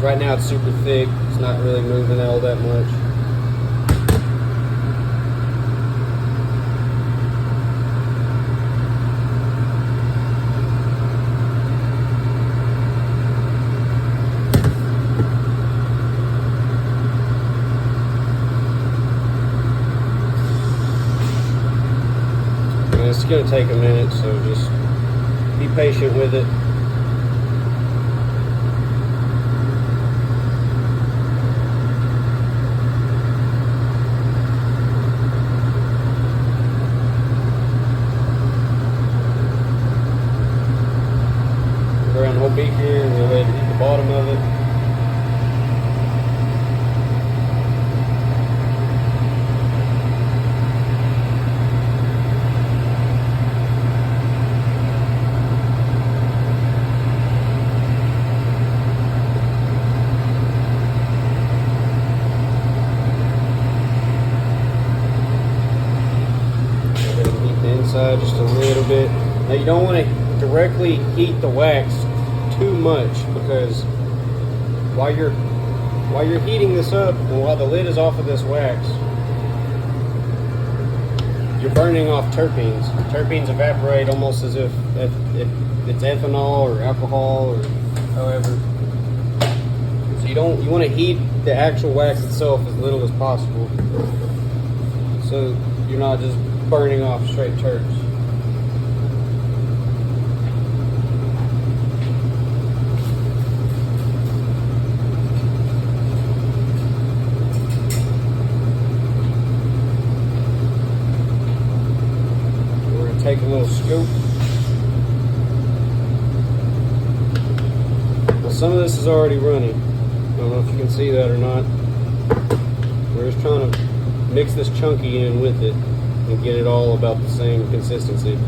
Right now it's super thick. It's not really moving all that much. And it's going to take a minute, so just be patient with it. Around the whole beaker, and we'll let it hit the bottom of it. Go ahead and heat the inside just a little bit. Now you don't want to directly heat the wax too much, because while you're heating this up and while the lid is off of this wax, you're burning off terpenes. Terpenes evaporate almost as if it's ethanol or alcohol or however. So you want to heat the actual wax itself as little as possible, so you're not just burning off straight terps. Take a little scoop. Well, some of this is already running. I don't know if you can see that or not. We're just trying to mix this chunky in with it and get it all about the same consistency.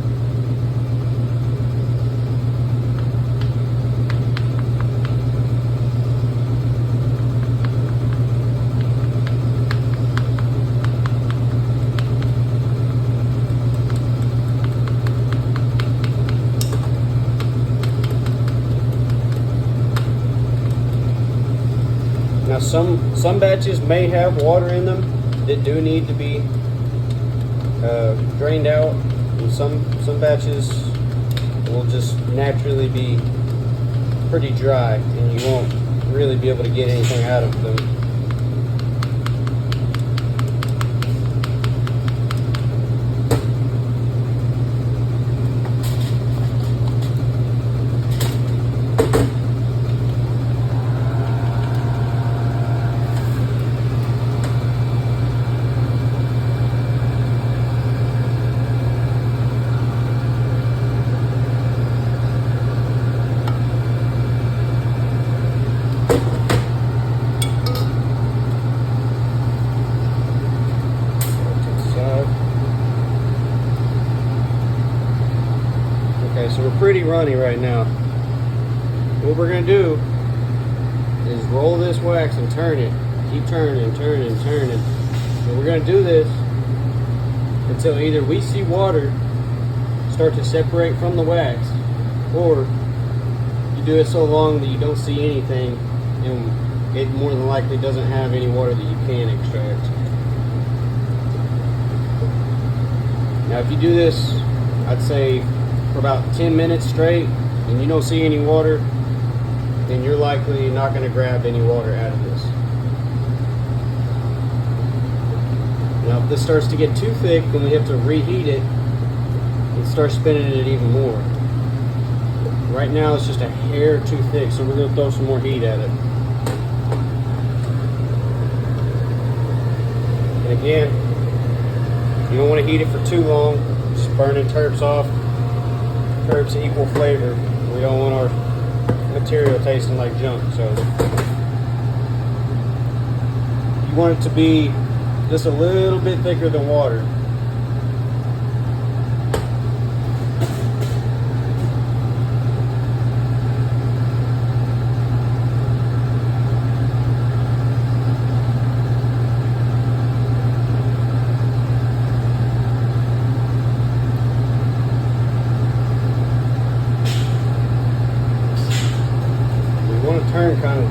Now some batches may have water in them that do need to be drained out, and some batches will just naturally be pretty dry and you won't really be able to get anything out of them. Okay, so we're pretty runny right now. What we're going to do is roll this wax and turn it. Keep turning, turning, turning. And we're going to do this until either we see water start to separate from the wax, or you do it so long that you don't see anything and it more than likely doesn't have any water that you can extract. Now if you do this, I'd say for about 10 minutes straight and you don't see any water, then you're likely not going to grab any water out of this. Now if this starts to get too thick, then we have to reheat it and start spinning it even more. Right now it's just a hair too thick, so we're going to throw some more heat at it. And again, you don't want to heat it for too long, just burning terps off. Terps equal flavor. We don't want our material tasting like junk, so you want it to be just a little bit thicker than water. Turn kind of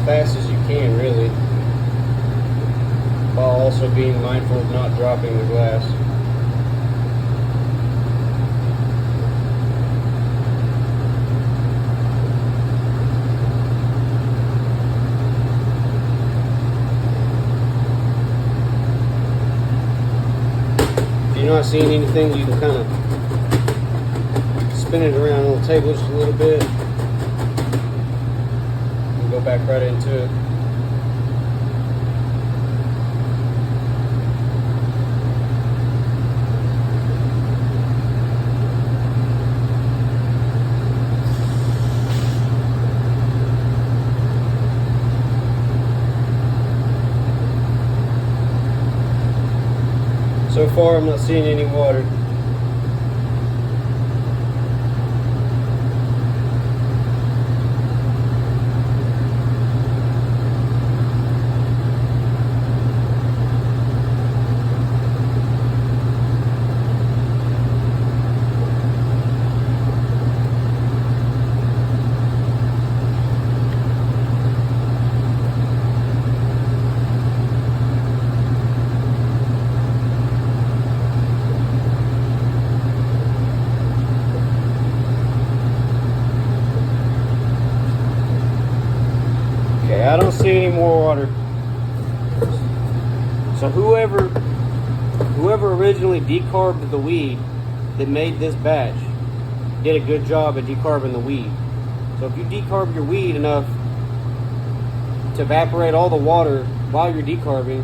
fast as you can, really, while also being mindful of not dropping the glass. If you're not seeing anything, you can kind of spin it around on the table just a little bit and go back right into it. So far, I'm not seeing any water. Okay, I don't see any more water. So whoever originally decarbed the weed that made this batch did a good job at decarbing the weed. So if you decarb your weed enough to evaporate all the water while you're decarbing,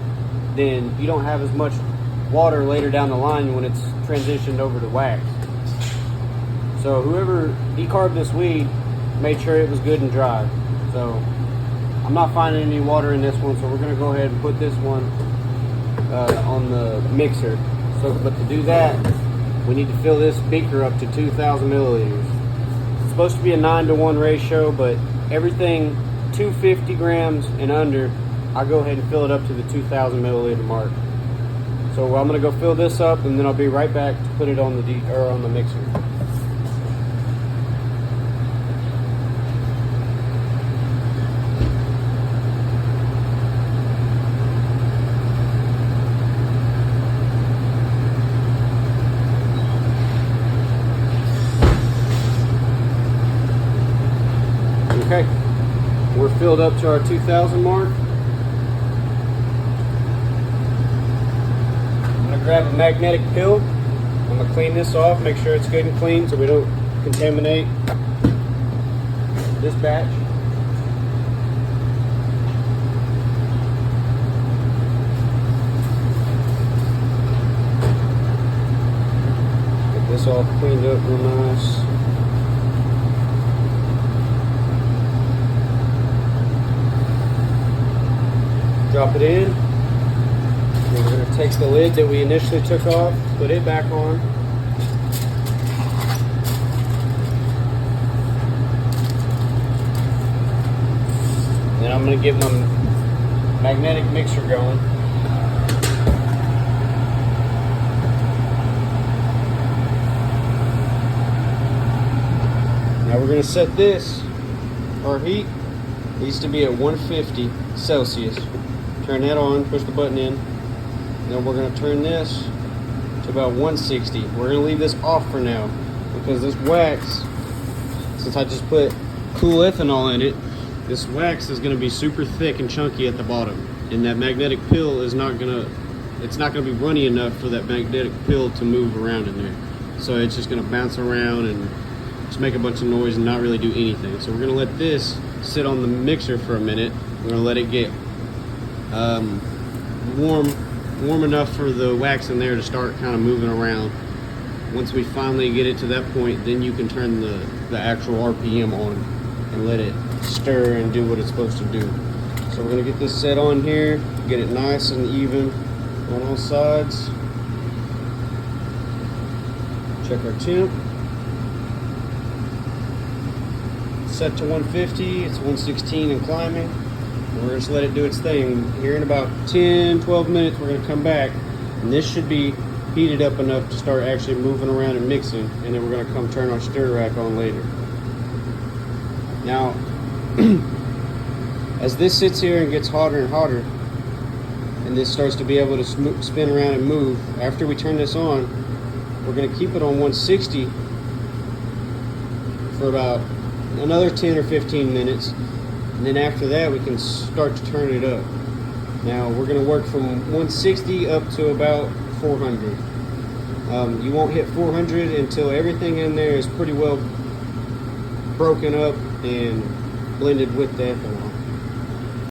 then you don't have as much water later down the line when it's transitioned over to wax. So whoever decarbed this weed made sure it was good and dry. So I'm not finding any water in this one, so we're going to go ahead and put this one on the mixer. So, but to do that, we need to fill this beaker up to 2,000 milliliters. It's supposed to be a 9-to-1 ratio, but everything 250 grams and under, I go ahead and fill it up to the 2,000 milliliter mark. So I'm going to go fill this up, and then I'll be right back to put it on the mixer. Okay, we're filled up to our 2,000 mark. I'm going to grab a magnetic pill. I'm going to clean this off, make sure it's good and clean so we don't contaminate this batch. Get this all cleaned up real nice. Drop it in. And we're going to take the lid that we initially took off, put it back on. Then I'm going to get my magnetic mixer going. Now we're going to set this, our heat needs to be at 150 Celsius. Turn that on, push the button in. Then we're going to turn this to about 160. We're going to leave this off for now because this wax, since I just put cool ethanol in it, this wax is going to be super thick and chunky at the bottom. And that magnetic pill is not going to, it's not going to be runny enough for that magnetic pill to move around in there. So it's just going to bounce around and just make a bunch of noise and not really do anything. So we're going to let this sit on the mixer for a minute. We're going to let it get warm enough for the wax in there to start kind of moving around. Once we finally get it to that point, then you can turn the actual RPM on and let it stir and do what it's supposed to do. So we're going to get this set on here, get it nice and even on all sides. Check our temp. Set to 150, it's 116 and climbing. We're just let it do its thing. Here in about 10-12 minutes we're going to come back and this should be heated up enough to start actually moving around and mixing, and then we're going to come turn our stir rack on later. Now As this sits here and gets hotter and hotter, and this starts to be able to spin around and move, after we turn this on, we're going to keep it on 160 for about another 10 or 15 minutes, and then after that we can start to turn it up. Now we're going to work from 160 up to about 400. You won't hit 400 until everything in there is pretty well broken up and blended with the ethanol.